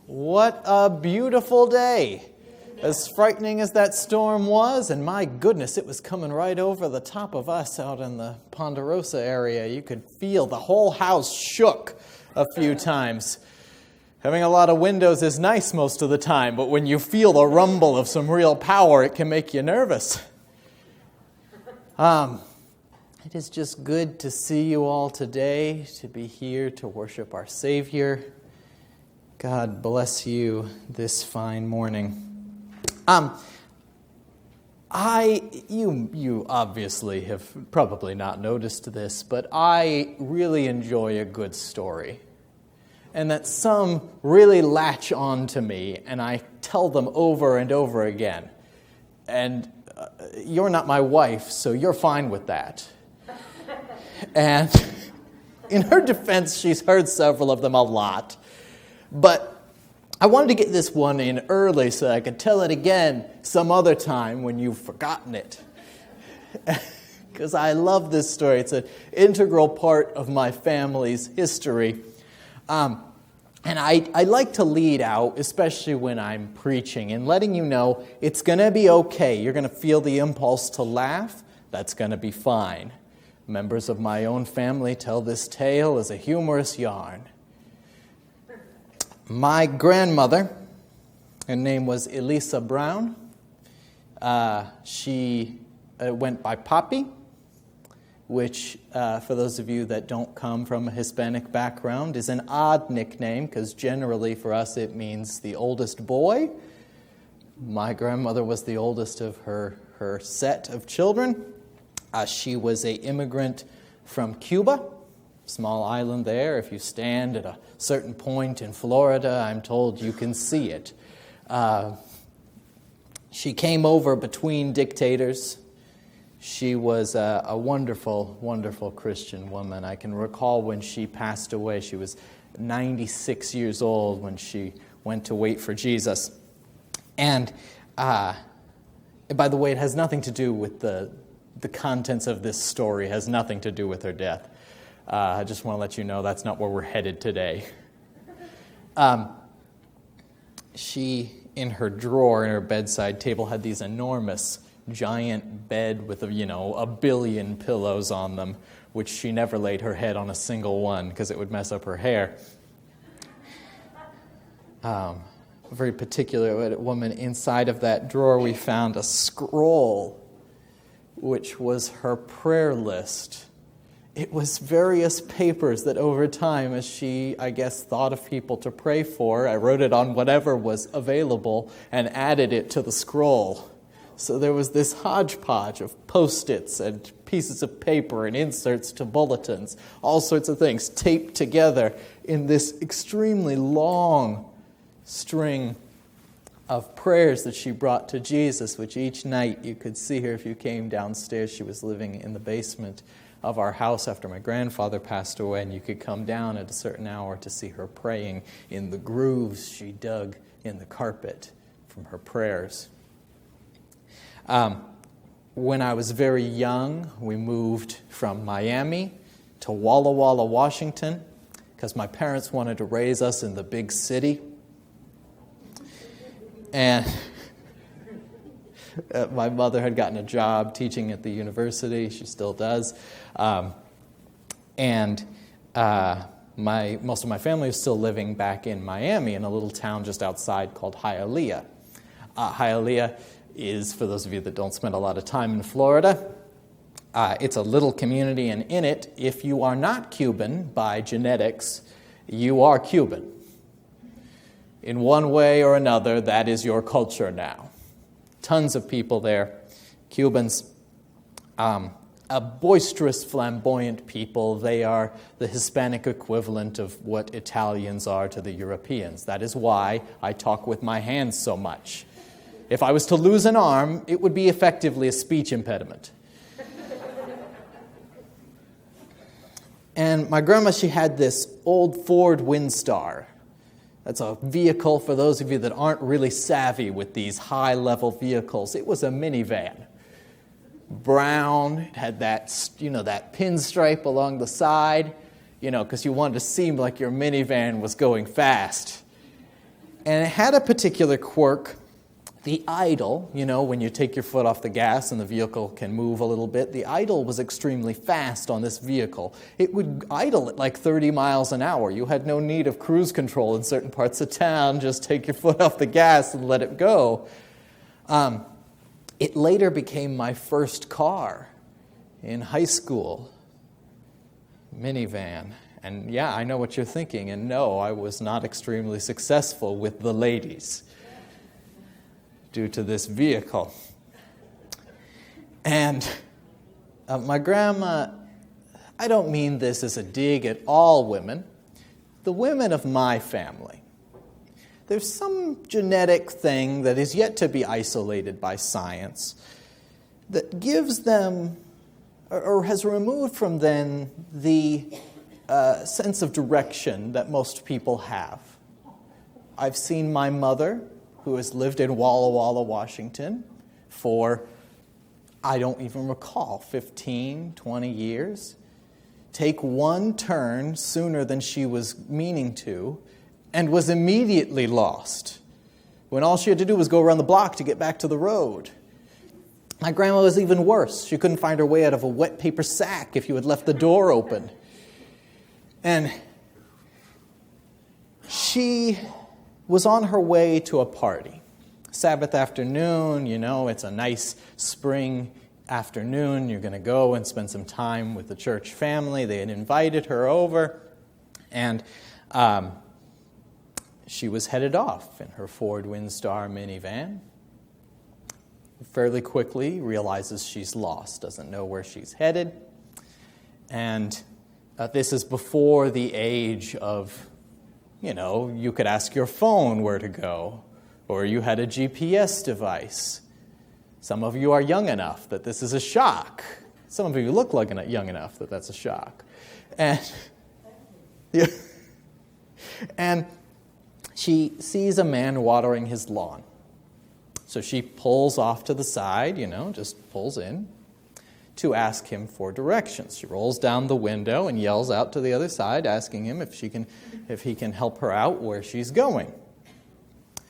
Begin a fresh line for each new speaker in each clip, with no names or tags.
What a beautiful day. As frightening as that storm was, and my goodness, it was coming right over the top of us out in the Ponderosa area. You could feel the whole house shook a few times. Having a lot of windows is nice most of the time, but when you feel the rumble of some real power, it can make you nervous. It is just good to see you all today, to be here to worship our Savior. God bless you this fine morning. You obviously have probably not noticed this, but I really enjoy a good story. And that some really latch on to me, and I tell them over and over again. And you're not my wife, so you're fine with that. And in her defense, she's heard several of them a lot. But I wanted to get this one in early so I could tell it again some other time when you've forgotten it. Because I love this story. It's an integral part of my family's history. And I like to lead out, especially when I'm preaching, and letting you know it's going to be okay. You're going to feel the impulse to laugh. That's going to be fine. Members of my own family tell this tale as a humorous yarn. My grandmother, her name was Elisa Brown. She went by Papi, which, for those of you that don't come from a Hispanic background, is an odd nickname because generally for us it means the oldest boy. My grandmother was the oldest of her set of children. She was an immigrant from Cuba. Small island there. If you stand at a certain point in Florida, I'm told you can see it. She came over between dictators. She was a wonderful, wonderful Christian woman. I can recall when she passed away. She was 96 years old when she went to wait for Jesus. And by the way, it has nothing to do with the contents of this story. It has nothing to do with her death. I just want to let you know that's not where we're headed today. She, in her drawer, in her bedside table, had these enormous, giant bed with, a billion pillows on them, which she never laid her head on a single one because it would mess up her hair. A very particular woman. Inside of that drawer, we found a scroll, which was her prayer list. It was various papers that over time, as she, I guess, thought of people to pray for, I wrote it on whatever was available and added it to the scroll. So there was this hodgepodge of Post-its and pieces of paper and inserts to bulletins, all sorts of things taped together in this extremely long string of prayers that she brought to Jesus, which each night you could see her if you came downstairs. She was living in the basement of our house after my grandfather passed away, and you could come down at a certain hour to see her praying in the grooves she dug in the carpet from her prayers. When I was very young, we moved from Miami to Walla Walla, Washington, because my parents wanted to raise us in the big city. And my mother had gotten a job teaching at the university. She still does. Most of my family is still living back in Miami in a little town just outside called Hialeah. Hialeah is, for those of you that don't spend a lot of time in Florida, it's a little community, and in it, if you are not Cuban by genetics, you are Cuban. In one way or another, that is your culture now. Tons of people there, Cubans, a boisterous, flamboyant people. They are the Hispanic equivalent of what Italians are to the Europeans. That is why I talk with my hands so much. If I was to lose an arm, it would be effectively a speech impediment. And my grandma, she had this old Ford Windstar. That's a vehicle for those of you that aren't really savvy with these high-level vehicles. It was a minivan. Brown, it had that, that pinstripe along the side, because you wanted to seem like your minivan was going fast. And it had a particular quirk. The idle, when you take your foot off the gas and the vehicle can move a little bit, the idle was extremely fast on this vehicle. It would idle at like 30 miles an hour. You had no need of cruise control in certain parts of town. Just take your foot off the gas and let it go. It later became my first car in high school. Minivan. And yeah, I know what you're thinking. And no, I was not extremely successful with the ladies due to this vehicle. And my grandma, I don't mean this as a dig at all women, the women of my family. There's some genetic thing that is yet to be isolated by science that gives them, or has removed from them, the sense of direction that most people have. I've seen my mother, who has lived in Walla Walla, Washington, for, I don't even recall, 15, 20 years, take one turn sooner than she was meaning to, and was immediately lost, when all she had to do was go around the block to get back to the road. My grandma was even worse. She couldn't find her way out of a wet paper sack if you had left the door open. And she was on her way to a party. Sabbath afternoon, it's a nice spring afternoon. You're going to go and spend some time with the church family. They had invited her over, and she was headed off in her Ford Windstar minivan. Fairly quickly realizes she's lost, doesn't know where she's headed. And this is before the age of, you could ask your phone where to go, or you had a GPS device. Some of you are young enough that this is a shock. Some of you look like young enough that that's a shock. And, and she sees a man watering his lawn. So she pulls off to the side, just pulls in to ask him for directions. She rolls down the window and yells out to the other side, asking him if he can help her out where she's going.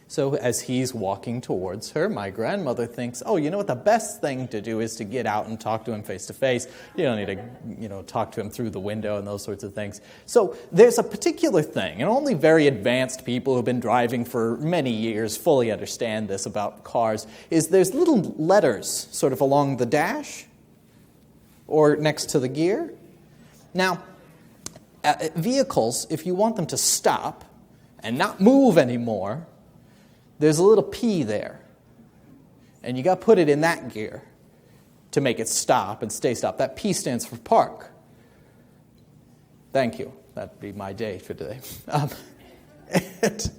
So as he's walking towards her, my grandmother thinks, what the best thing to do is to get out and talk to him face to face. You don't need to, talk to him through the window and those sorts of things. So there's a particular thing, and only very advanced people who've been driving for many years fully understand this about cars, is there's little letters sort of along the dash or next to the gear. Now, vehicles, if you want them to stop and not move anymore, there's a little P there. And you got to put it in that gear to make it stop and stay stopped. That P stands for park. Thank you. That'd be my day for today. And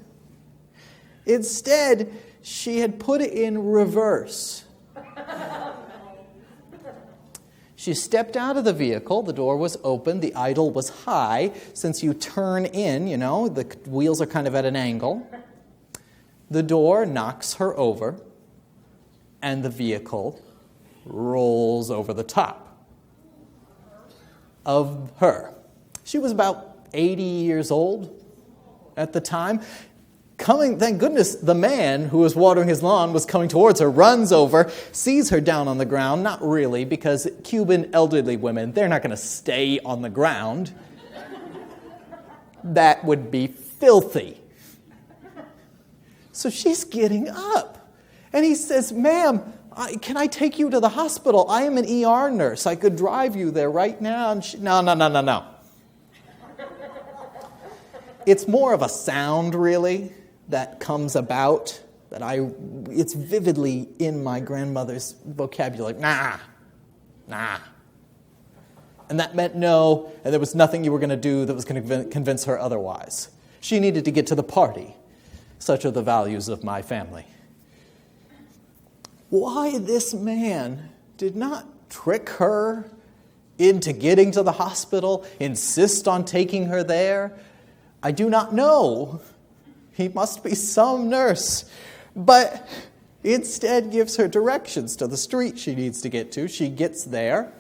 instead, she had put it in reverse. She stepped out of the vehicle. The door was open. The idle was high. Since you turn in, the wheels are kind of at an angle. The door knocks her over, and the vehicle rolls over the top of her. She was about 80 years old at the time. Thank goodness, the man who was watering his lawn was coming towards her, runs over, sees her down on the ground. Not really, because Cuban elderly women, they're not going to stay on the ground. That would be filthy. So she's getting up. And he says, "Ma'am, can I take you to the hospital? I am an ER nurse. I could drive you there right now." And she, no. It's more of a sound, really, that comes about, it's vividly in my grandmother's vocabulary. Nah. And that meant no, and there was nothing you were going to do that was going to convince her otherwise. She needed to get to the party. Such are the values of my family. Why this man did not trick her into getting to the hospital, insist on taking her there, I do not know. He must be some nurse. But instead gives her directions to the street she needs to get to. She gets there.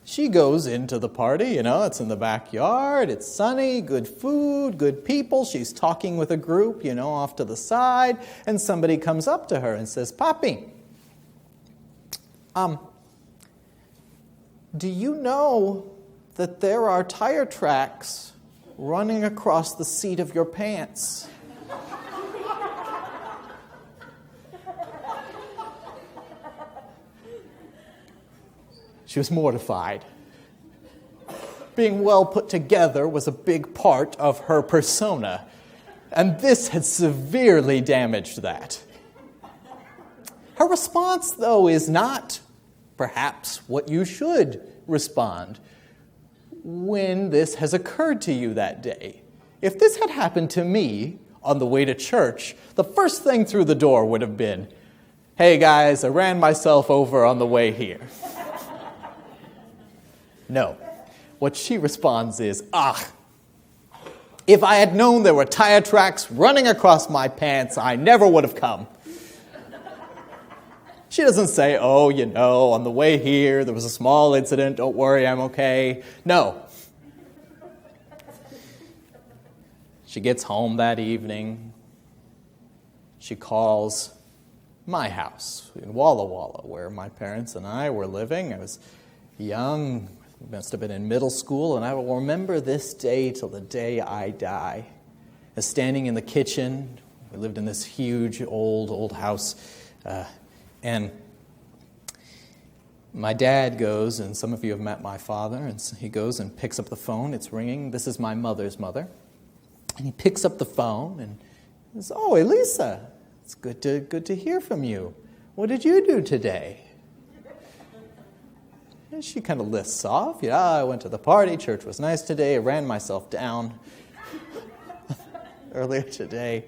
She goes into the party, it's in the backyard, it's sunny, good food, good people. She's talking with a group, off to the side, and somebody comes up to her and says, "Papi, do you know that there are tire tracks running across the seat of your pants?" She was mortified. Being well put together was a big part of her persona, and this had severely damaged that. Her response, though, is not perhaps what you should respond when this has occurred to you that day. If this had happened to me on the way to church, the first thing through the door would have been, "Hey guys, I ran myself over on the way here." No. What she responds is, if I had known there were tire tracks running across my pants, I never would have come. She doesn't say, on the way here, there was a small incident, don't worry, I'm okay. No. She gets home that evening. She calls my house in Walla Walla, where my parents and I were living. I was young, must have been in middle school, and I will remember this day till the day I die. As standing in the kitchen, we lived in this huge old house, and my dad goes, and some of you have met my father, and so he goes and picks up the phone. It's ringing. This is my mother's mother. And he picks up the phone and says, "Oh, Elisa, it's good to hear from you. What did you do today?" And she kind of lists off, I went to the party, church was nice today, I ran myself down earlier today.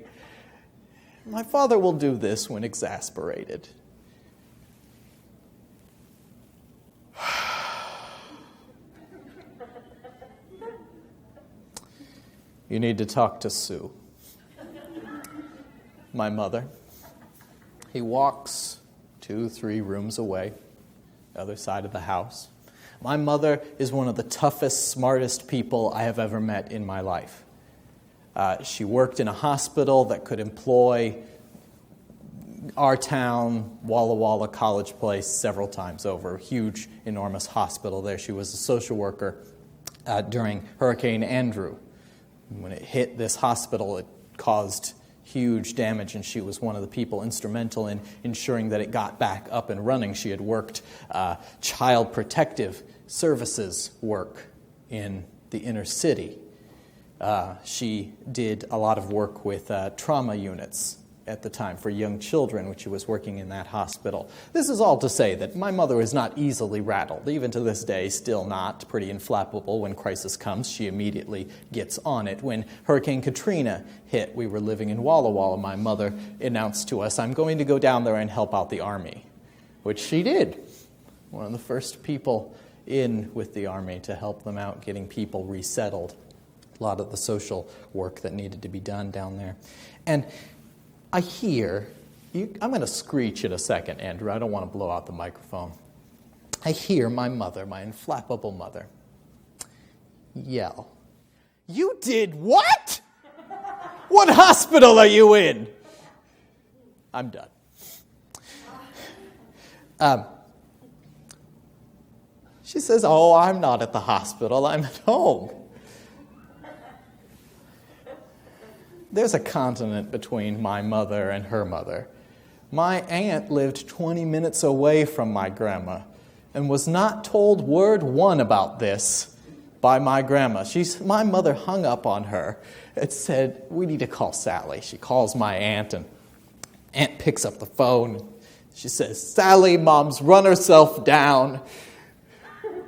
My father will do this when exasperated. "You need to talk to Sue." My mother. He walks 2-3 rooms away, the other side of the house. My mother is one of the toughest, smartest people I have ever met in my life. She worked in a hospital that could employ our town, Walla Walla College Place, several times over. Huge, enormous hospital there. She was a social worker during Hurricane Andrew. When it hit this hospital, it caused huge damage, and she was one of the people instrumental in ensuring that it got back up and running. She had worked child protective services work in the inner city. She did a lot of work with trauma units at the time for young children, which she was working in that hospital. This is all to say that my mother is not easily rattled. Even to this day, still not pretty inflammable. When crisis comes, she immediately gets on it. When Hurricane Katrina hit, we were living in Walla Walla. My mother announced to us, "I'm going to go down there and help out the Army," which she did. One of the first people in with the Army to help them out getting people resettled. A lot of the social work that needed to be done down there. And I hear, I'm going to screech in a second, Andrew. I don't want to blow out the microphone. I hear my mother, my inflammable mother, yell, "You did what? What hospital are you in?" I'm done. She says, "Oh, I'm not at the hospital. I'm at home." There's a continent between my mother and her mother. My aunt lived 20 minutes away from my grandma and was not told word one about this by my grandma. My mother hung up on her and said, "We need to call Sally." She calls my aunt, and Aunt picks up the phone. She says, "Sally, Mom's run herself down."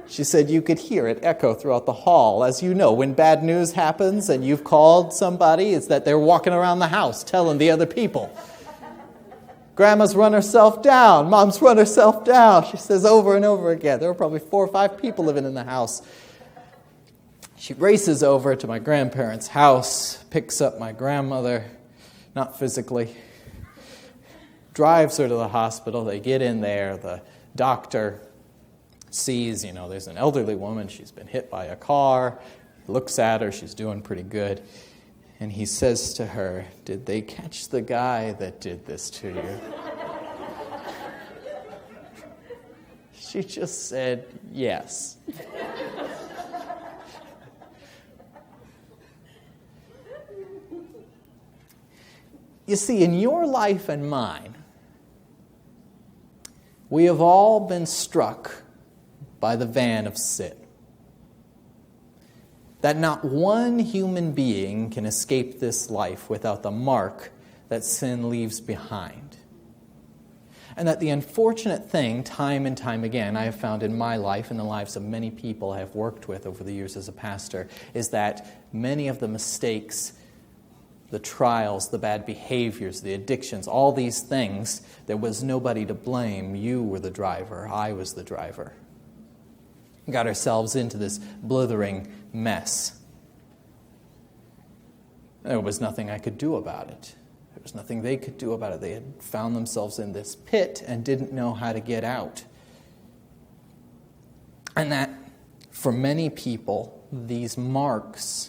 She said you could hear it echo throughout the hall. As you know, when bad news happens and you've called somebody, it's that they're walking around the house telling the other people. "Grandma's run herself down. Mom's run herself down." She says over and over again. There were probably 4 or 5 people living in the house. She races over to my grandparents' house, picks up my grandmother, not physically, drives her to the hospital. They get in there. The doctor sees, there's an elderly woman, she's been hit by a car, looks at her, she's doing pretty good, and he says to her, "Did they catch the guy that did this to you?" She just said, "Yes." You see, in your life and mine, we have all been struck by the van of sin. That not one human being can escape this life without the mark that sin leaves behind. And that the unfortunate thing, time and time again, I have found in my life and the lives of many people I have worked with over the years as a pastor, is that many of the mistakes, the trials, the bad behaviors, the addictions, all these things, there was nobody to blame. You were the driver. I was the driver. We got ourselves into this blithering mess. There was nothing I could do about it. There was nothing they could do about it. They had found themselves in this pit and didn't know how to get out. And that, for many people, these marks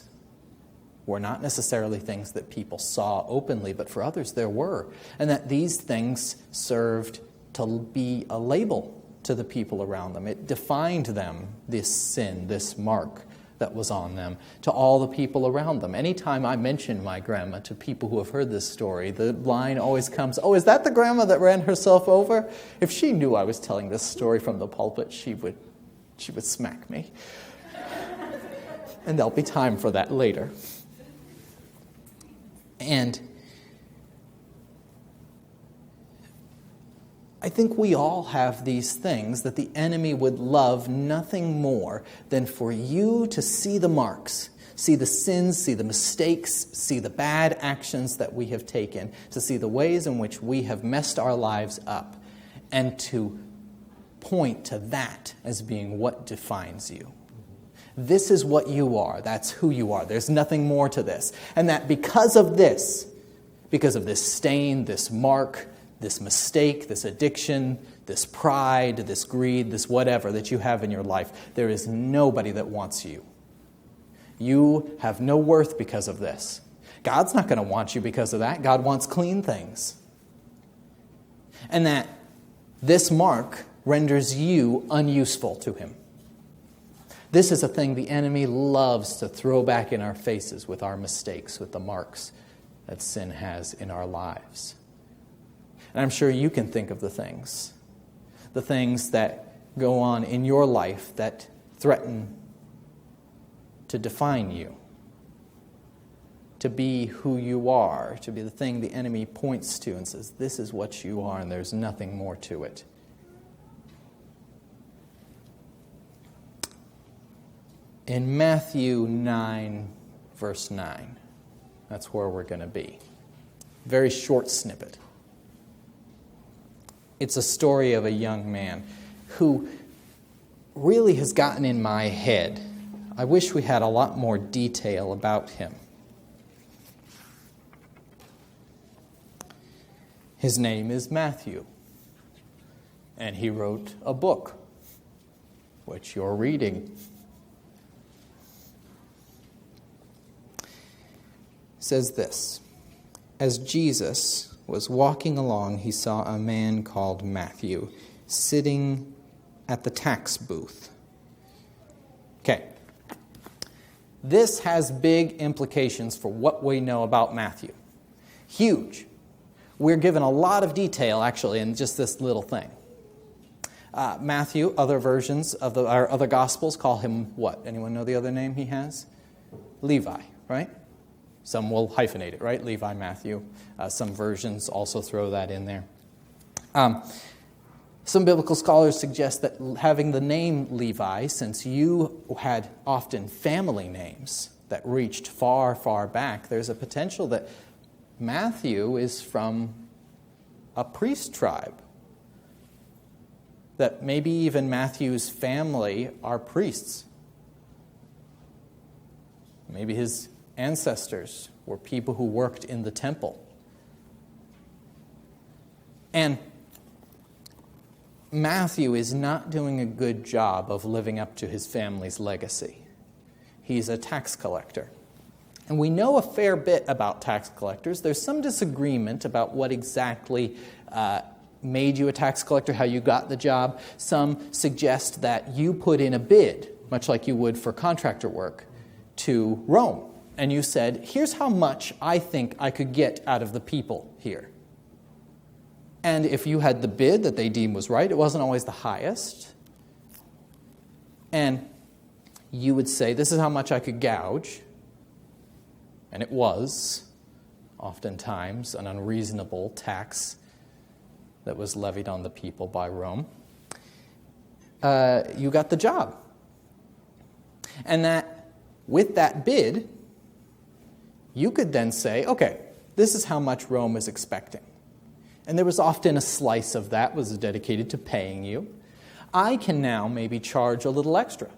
were not necessarily things that people saw openly, but for others there were. And that these things served to be a label to the people around them. It defined them, this sin, this mark that was on them, to all the people around them. Anytime I mention my grandma to people who have heard this story, the line always comes, "Oh, is that the grandma that ran herself over?" If she knew I was telling this story from the pulpit, she would smack me. And there'll be time for that later. And I think we all have these things that the enemy would love nothing more than for you to see the marks, see the sins, see the mistakes, see the bad actions that we have taken, to see the ways in which we have messed our lives up, and to point to that as being what defines you. This is what you are. That's who you are. There's nothing more to this. And that because of this stain, this mark, this mistake, this addiction, this pride, this greed, this whatever that you have in your life, there is nobody that wants you. You have no worth because of this. God's not going to want you because of that. God wants clean things. And that this mark renders you unuseful to him. This is a thing the enemy loves to throw back in our faces with our mistakes, with the marks that sin has in our lives. And I'm sure you can think of the things that go on in your life that threaten to define you, to be who you are, to be the thing the enemy points to and says, "This is what you are, and there's nothing more to it." In Matthew 9, verse 9, that's where we're going to be. Very short snippet. It's a story of a young man who really has gotten in my head. I wish we had a lot more detail about him. His name is Matthew, and he wrote a book, which you're reading. Says this: as Jesus was walking along, he saw a man called Matthew sitting at the tax booth. Okay. This has big implications for what we know about Matthew. Huge. We're given a lot of detail, actually, in just this little thing. Matthew, other versions of our other Gospels call him what? Anyone know the other name he has? Levi, right? Some will hyphenate it, right? Levi, Matthew. Some versions also throw that in there. Some biblical scholars suggest that having the name Levi, since you had often family names that reached far, far back, there's a potential that Matthew is from a priest tribe. That maybe even Matthew's family are priests. Maybe his ancestors were people who worked in the temple. And Matthew is not doing a good job of living up to his family's legacy. He's a tax collector. And we know a fair bit about tax collectors. There's some disagreement about what exactly made you a tax collector, how you got the job. Some suggest that you put in a bid, much like you would for contractor work, to Rome. And you said, here's how much I think I could get out of the people here. And if you had the bid that they deemed was right, it wasn't always the highest. And you would say, this is how much I could gouge. And it was, oftentimes, an unreasonable tax that was levied on the people by Rome. You got the job. And that, with that bid, you could then say, okay, this is how much Rome is expecting. And there was often a slice of that was dedicated to paying you. I can now maybe charge a little extra.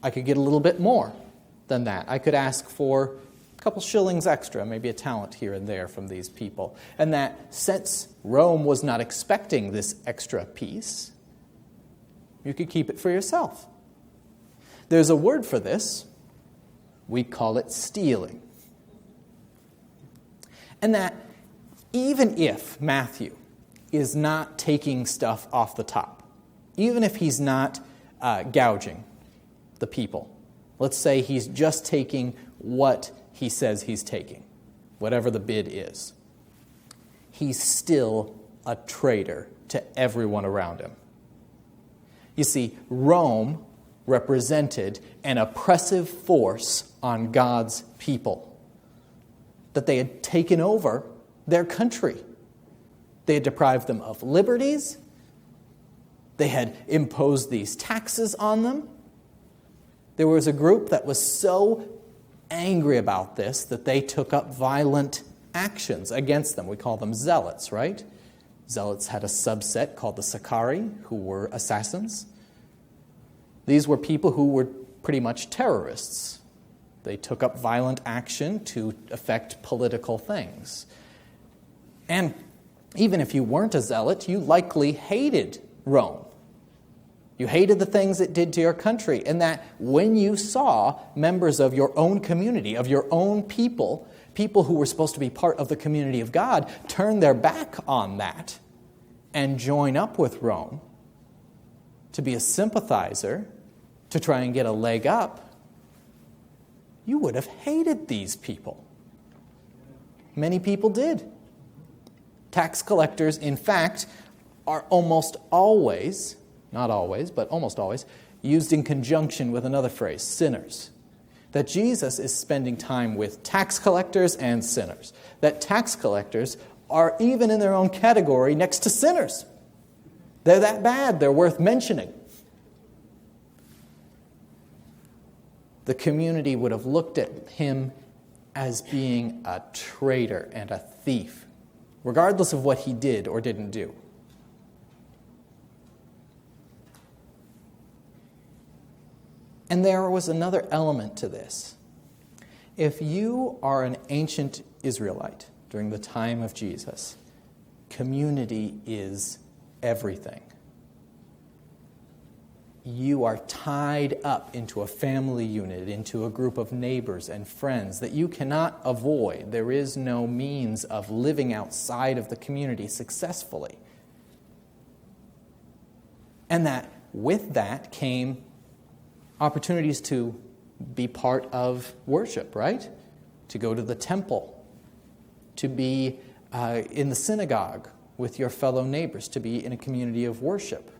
I could get a little bit more than that. I could ask for a couple shillings extra, maybe a talent here and there from these people. And that since Rome was not expecting this extra piece, you could keep it for yourself. There's a word for this. We call it stealing. And that even if Matthew is not taking stuff off the top, even if he's not gouging the people, let's say he's just taking what he says he's taking, whatever the bid is, he's still a traitor to everyone around him. You see, Rome represented an oppressive force on God's people, that they had taken over their country. They had deprived them of liberties. They had imposed these taxes on them. There was a group that was so angry about this that they took up violent actions against them. We call them zealots, right? Zealots had a subset called the Sicarii, who were assassins. These were people who were pretty much terrorists. They took up violent action to affect political things. And even if you weren't a zealot, you likely hated Rome. You hated the things it did to your country, and that when you saw members of your own community, of your own people, people who were supposed to be part of the community of God, turn their back on that and join up with Rome to be a sympathizer, to try and get a leg up, you would have hated these people. Many people did. Tax collectors, in fact, are almost always, not always, but almost always, used in conjunction with another phrase, sinners. That Jesus is spending time with tax collectors and sinners. That tax collectors are even in their own category next to sinners. They're that bad, they're worth mentioning. The community would have looked at him as being a traitor and a thief, regardless of what he did or didn't do. And there was another element to this. If you are an ancient Israelite during the time of Jesus, community is everything. You are tied up into a family unit, into a group of neighbors and friends that you cannot avoid. There is no means of living outside of the community successfully. And that with that came opportunities to be part of worship, right? To go to the temple, to be in the synagogue with your fellow neighbors, to be in a community of worship.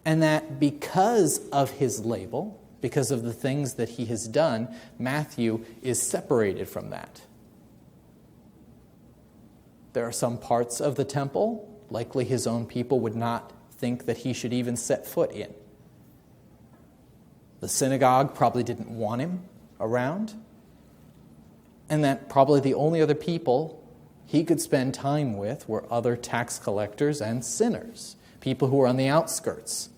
And that because of his label, because of the things that he has done, Matthew is separated from that. There are some parts of the temple, likely his own people would not think that he should even set foot in. The synagogue probably didn't want him around. And that probably the only other people he could spend time with were other tax collectors and sinners, people who were on the outskirts,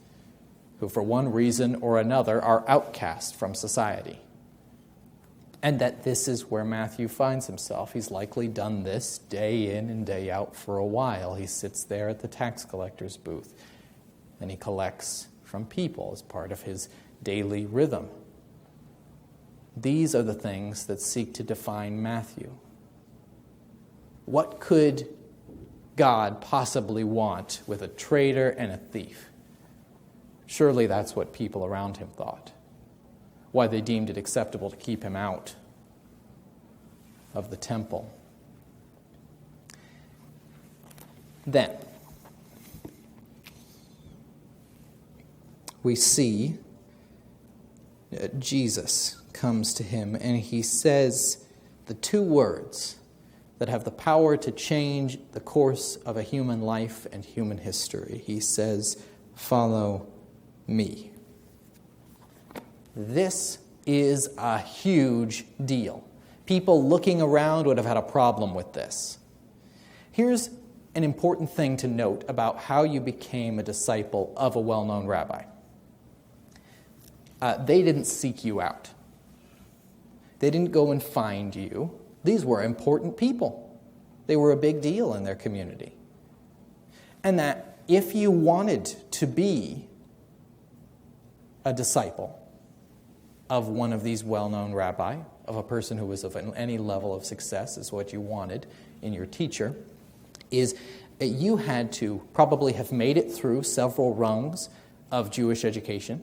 who for one reason or another are outcast from society. And that this is where Matthew finds himself. He's likely done this day in and day out for a while. He sits there at the tax collector's booth, and he collects from people as part of his daily rhythm. These are the things that seek to define Matthew. What could God possibly want with a traitor and a thief? Surely that's what people around him thought. Why they deemed it acceptable to keep him out of the temple. Then, we see Jesus comes to him and he says the two words that have the power to change the course of a human life and human history. He says, "Follow me." This is a huge deal. People looking around would have had a problem with this. Here's an important thing to note about how you became a disciple of a well-known rabbi. They didn't seek you out. They didn't go and find you. These were important people. They were a big deal in their community. And that if you wanted to be a disciple of one of these well-known rabbi, of a person who was of any level of success is what you wanted in your teacher, is that you had to probably have made it through several rungs of Jewish education,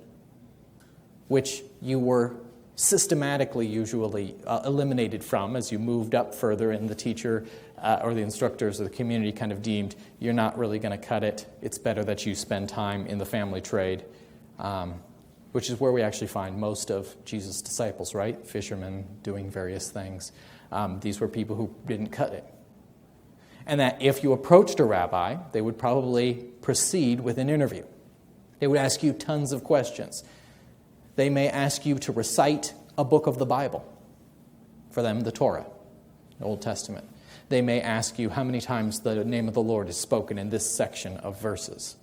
which you were systematically usually eliminated from as you moved up further, and the teacher or the instructors or the community kind of deemed you're not really going to cut it. It's better that you spend time in the family trade, which is where we actually find most of Jesus' disciples, right? Fishermen doing various things. These were people who didn't cut it. And that if you approached a rabbi, they would probably proceed with an interview. They would ask you tons of questions. They may ask you to recite a book of the Bible, for them, the Torah, the Old Testament. They may ask you how many times the name of the Lord is spoken in this section of verses.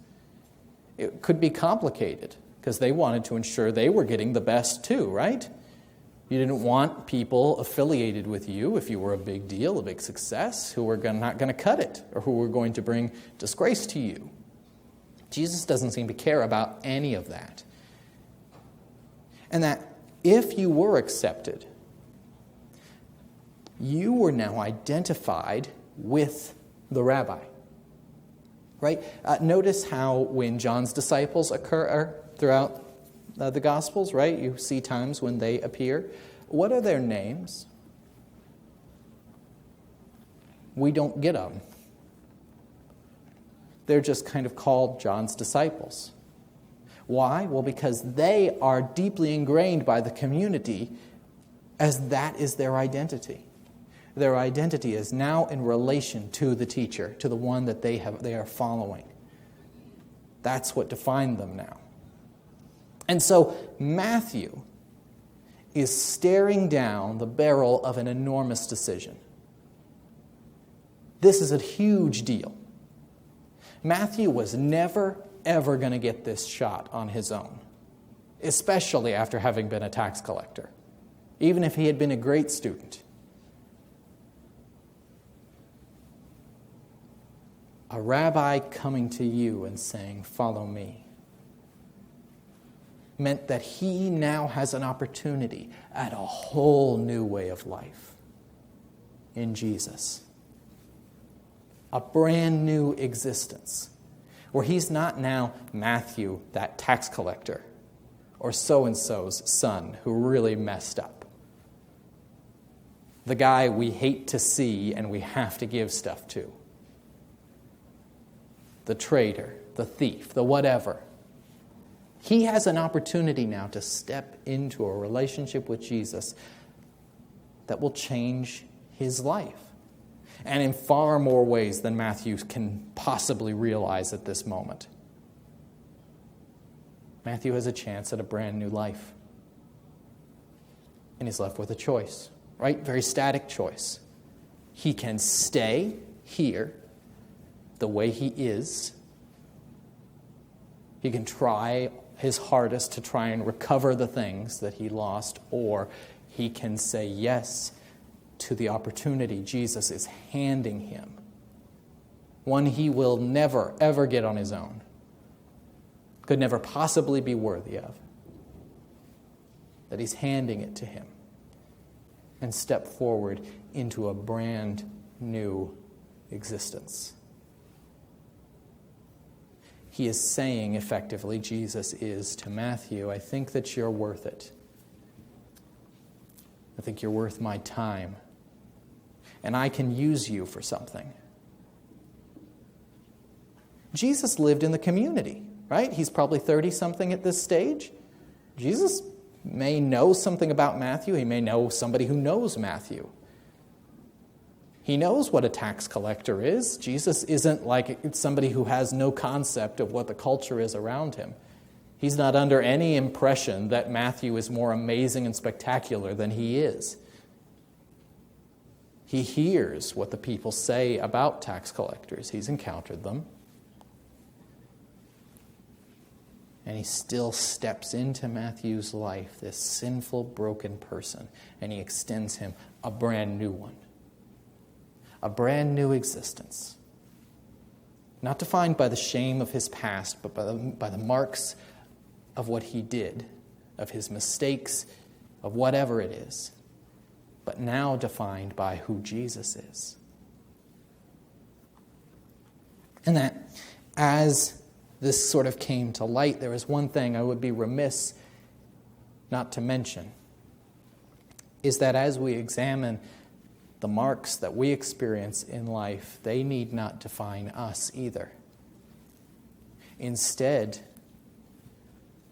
It could be complicated because they wanted to ensure they were getting the best too, right? You didn't want people affiliated with you, if you were a big deal, a big success, who were not going to cut it or who were going to bring disgrace to you. Jesus doesn't seem to care about any of that. And that if you were accepted, you were now identified with the rabbi. Right? Notice how when John's disciples occur throughout the Gospels, right? You see times when they appear. What are their names? We don't get them. They're just kind of called John's disciples. Why? Well, because they are deeply ingrained by the community as that is their identity. Their identity is now in relation to the teacher, to the one that they are following. That's what defined them now. And so Matthew is staring down the barrel of an enormous decision. This is a huge deal. Matthew was never, ever going to get this shot on his own, especially after having been a tax collector, even if he had been a great student. A rabbi coming to you and saying, "Follow me," meant that he now has an opportunity at a whole new way of life in Jesus. A brand new existence where he's not now Matthew, that tax collector, or so-and-so's son who really messed up. The guy we hate to see and we have to give stuff to. The traitor, the thief, the whatever. He has an opportunity now to step into a relationship with Jesus that will change his life. And in far more ways than Matthew can possibly realize at this moment. Matthew has a chance at a brand new life. And he's left with a choice, right? Very static choice. He can stay here the way he is. He can try his hardest to try and recover the things that he lost, or he can say yes to the opportunity Jesus is handing him, one he will never, ever get on his own, could never possibly be worthy of, that he's handing it to him, and step forward into a brand new existence. He is saying, effectively, Jesus is to Matthew, I think that you're worth it. I think you're worth my time. And I can use you for something. Jesus lived in the community, right? He's probably 30-something at this stage. Jesus may know something about Matthew. He may know somebody who knows Matthew. He knows what a tax collector is. Jesus isn't like somebody who has no concept of what the culture is around him. He's not under any impression that Matthew is more amazing and spectacular than he is. He hears what the people say about tax collectors. He's encountered them. And he still steps into Matthew's life, this sinful, broken person, and he extends him a brand new one. A brand new existence. Not defined by the shame of his past, but by the marks of what he did, of his mistakes, of whatever it is, but now defined by who Jesus is. And that as this sort of came to light, there is one thing I would be remiss not to mention, is that as we examine the marks that we experience in life, they need not define us either. Instead,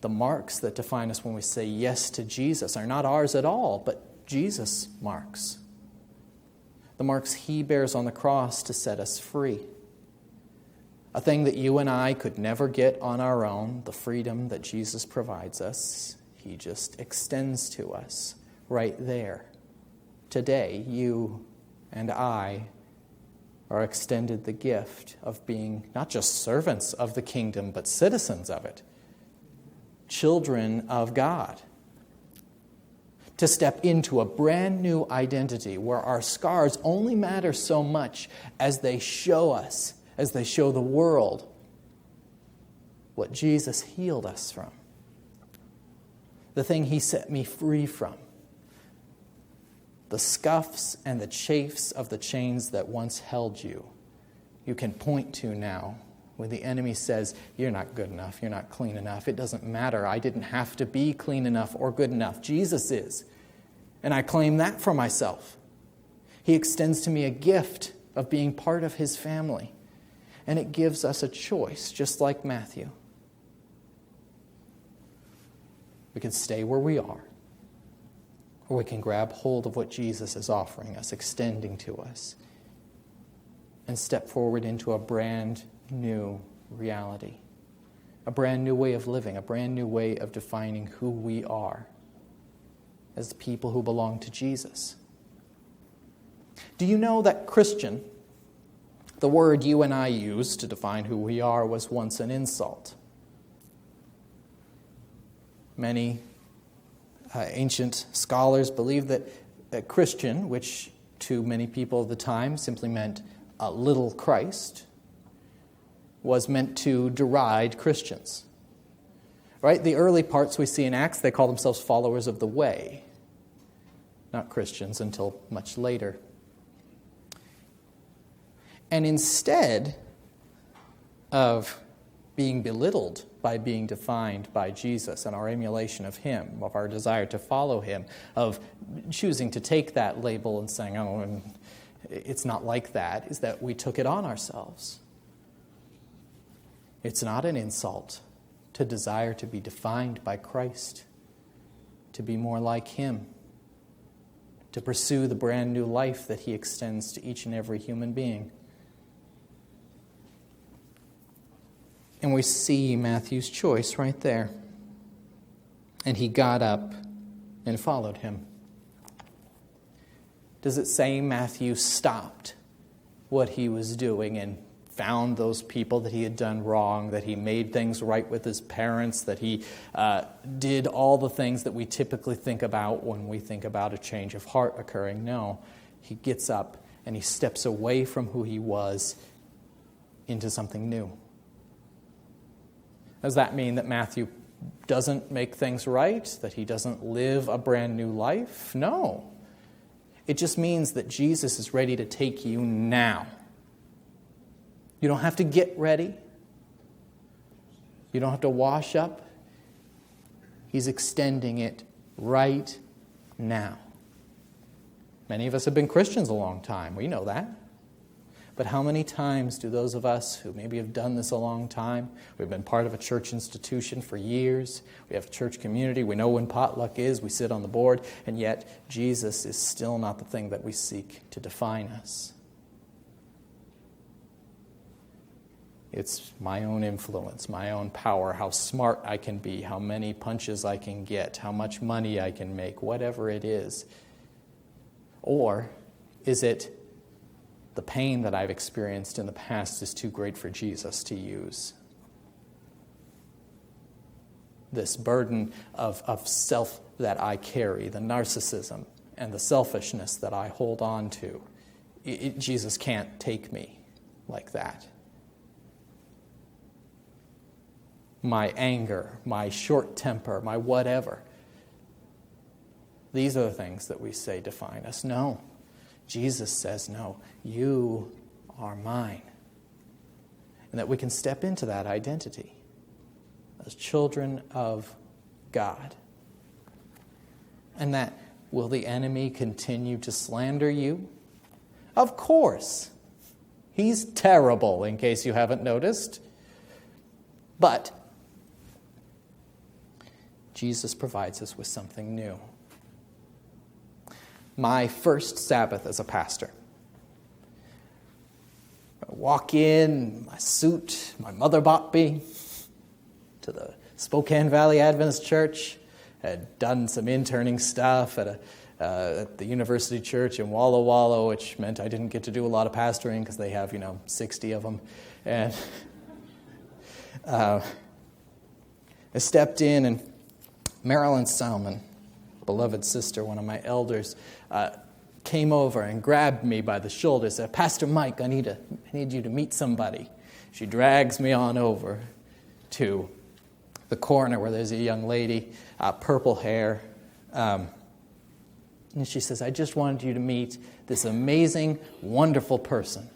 the marks that define us when we say yes to Jesus are not ours at all, but Jesus' marks. The marks he bears on the cross to set us free. A thing that you and I could never get on our own, the freedom that Jesus provides us, he just extends to us right there. Today, you and I are extended the gift of being not just servants of the kingdom, but citizens of it, children of God. To step into a brand new identity where our scars only matter so much as they show us, as they show the world what Jesus healed us from, the thing he set me free from. The scuffs and the chafes of the chains that once held you, you can point to now when the enemy says, you're not good enough, you're not clean enough. It doesn't matter. I didn't have to be clean enough or good enough. Jesus is. And I claim that for myself. He extends to me a gift of being part of his family. And it gives us a choice, just like Matthew. We can stay where we are. Or we can grab hold of what Jesus is offering us, extending to us, and step forward into a brand new reality, a brand new way of living, a brand new way of defining who we are as the people who belong to Jesus. Do you know that Christian, the word you and I use to define who we are, was once an insult? Many ancient scholars believe that Christian, which to many people of the time simply meant a little Christ, was meant to deride Christians. Right? The early parts we see in Acts, they call themselves followers of the way, not Christians until much later. And instead of being belittled by being defined by Jesus and our emulation of him, of our desire to follow him, of choosing to take that label and saying, oh, it's not like that, is that we took it on ourselves. It's not an insult to desire to be defined by Christ, to be more like him, to pursue the brand new life that he extends to each and every human being. And we see Matthew's choice right there. And he got up and followed him. Does it say Matthew stopped what he was doing and found those people that he had done wrong, that he made things right with his parents, that he did all the things that we typically think about when we think about a change of heart occurring. No, he gets up and he steps away from who he was into something new. Does that mean that Matthew doesn't make things right, that he doesn't live a brand new life? No. It just means that Jesus is ready to take you now. You don't have to get ready. You don't have to wash up. He's extending it right now. Many of us have been Christians a long time. We know that. But how many times do those of us who maybe have done this a long time, we've been part of a church institution for years, we have a church community, we know when potluck is, we sit on the board, and yet Jesus is still not the thing that we seek to define us. It's my own influence, my own power, how smart I can be, how many punches I can get, how much money I can make, whatever it is. Or is it the pain that I've experienced in the past is too great for Jesus to use? This burden of self that I carry, the narcissism and the selfishness that I hold on to, Jesus can't take me like that. My anger, my short temper, my whatever. These are the things that we say define us. No. Jesus says, no, you are mine. And that we can step into that identity as children of God. And that, will the enemy continue to slander you? Of course. He's terrible, in case you haven't noticed. But Jesus provides us with something new. My first Sabbath as a pastor. I walk in, my suit, my mother bought me to the Spokane Valley Adventist Church. Had done some interning stuff at the University Church in Walla Walla, which meant I didn't get to do a lot of pastoring because they have, 60 of them. And I stepped in, and Marilyn Salmon, beloved sister, one of my elders, came over and grabbed me by the shoulder and said, "Pastor Mike, I need you to meet somebody." She drags me on over to the corner where there's a young lady, purple hair, and she says, "I just wanted you to meet this amazing, wonderful person."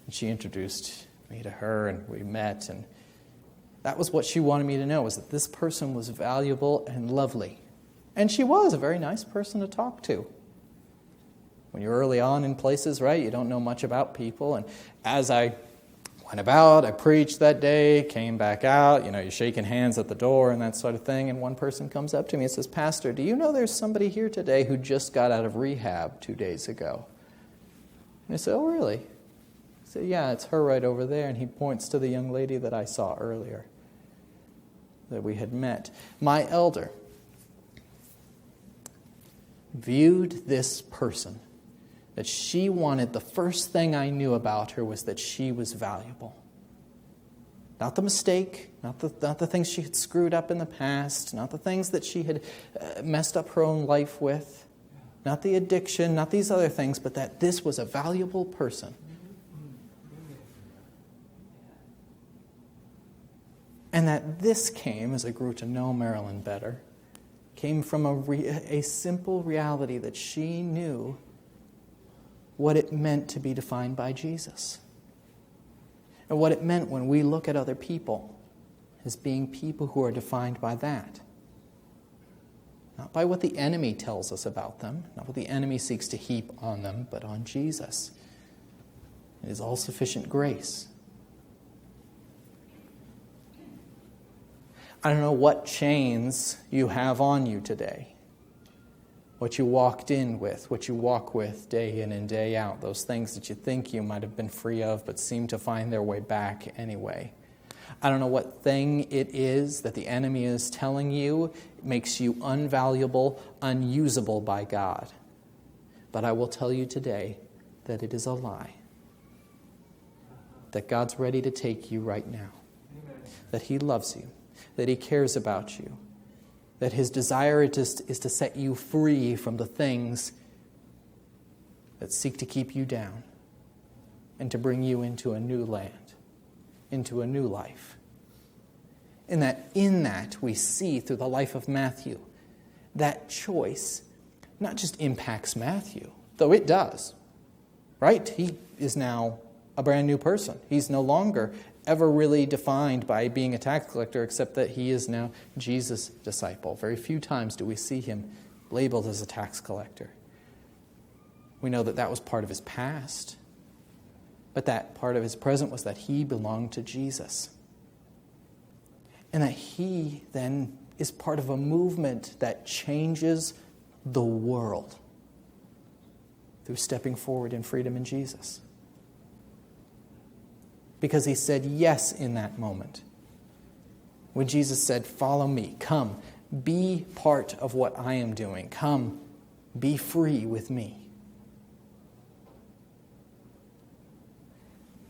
And she introduced me to her, and we met, and that was what she wanted me to know, was that this person was valuable and lovely. And she was a very nice person to talk to. When you're early on in places, right, you don't know much about people. And as I went about, I preached that day, came back out, you're shaking hands at the door and that sort of thing. And one person comes up to me and says, "Pastor, do you know there's somebody here today who just got out of rehab 2 days ago?" And I said, "Oh, really?" I said, "Yeah, it's her right over there." And he points to the young lady that I saw earlier, that we had met. My elder viewed this person, that she wanted, the first thing I knew about her was that she was valuable. Not the mistake, not the things she had screwed up in the past, not the things that she had messed up her own life with, not the addiction, not these other things, but that this was a valuable person. And that this came, as I grew to know Marilyn better, came from a simple reality that she knew what it meant to be defined by Jesus. And what it meant when we look at other people as being people who are defined by that. Not by what the enemy tells us about them, not what the enemy seeks to heap on them, but on Jesus. It is all-sufficient grace. I don't know what chains you have on you today. What you walked in with, what you walk with day in and day out. Those things that you think you might have been free of but seem to find their way back anyway. I don't know what thing it is that the enemy is telling you makes you unvaluable, unusable by God. But I will tell you today that it is a lie. that God's ready to take you right now, that he loves you, that he cares about you, that his desire is to set you free from the things that seek to keep you down and to bring you into a new land, into a new life. And that in that we see through the life of Matthew, that choice not just impacts Matthew, though it does, right? He is now a brand new person. He's no longer ever really defined by being a tax collector, except that he is now Jesus' disciple. Very few times do we see him labeled as a tax collector. We know that that was part of his past, but that part of his present was that he belonged to Jesus. And that he then is part of a movement that changes the world through stepping forward in freedom in Jesus. Because he said yes in that moment. When Jesus said, "Follow me, come, be part of what I am doing. Come, be free with me."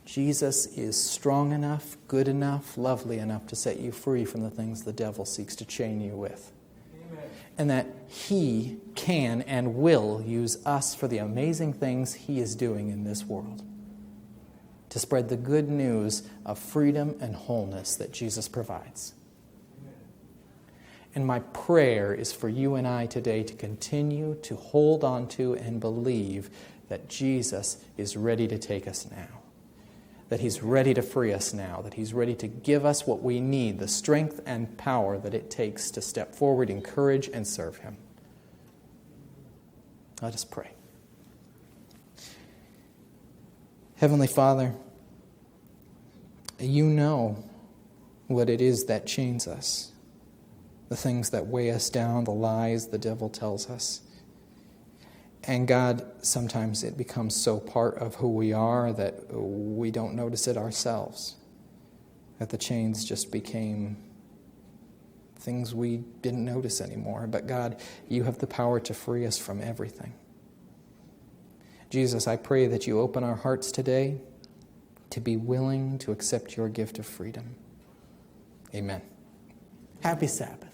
Jesus is strong enough, good enough, lovely enough to set you free from the things the devil seeks to chain you with. Amen. And that he can and will use us for the amazing things he is doing in this world, to spread the good news of freedom and wholeness that Jesus provides. Amen. And my prayer is for you and I today to continue to hold on to and believe that Jesus is ready to take us now. That he's ready to free us now, that he's ready to give us what we need, the strength and power that it takes to step forward in courage and serve him. Let us pray. Heavenly Father, you know what it is that chains us, the things that weigh us down, the lies the devil tells us. And God, sometimes it becomes so part of who we are that we don't notice it ourselves. That the chains just became things we didn't notice anymore. But God, you have the power to free us from everything. Jesus, I pray that you open our hearts today to be willing to accept your gift of freedom. Amen. Happy Sabbath.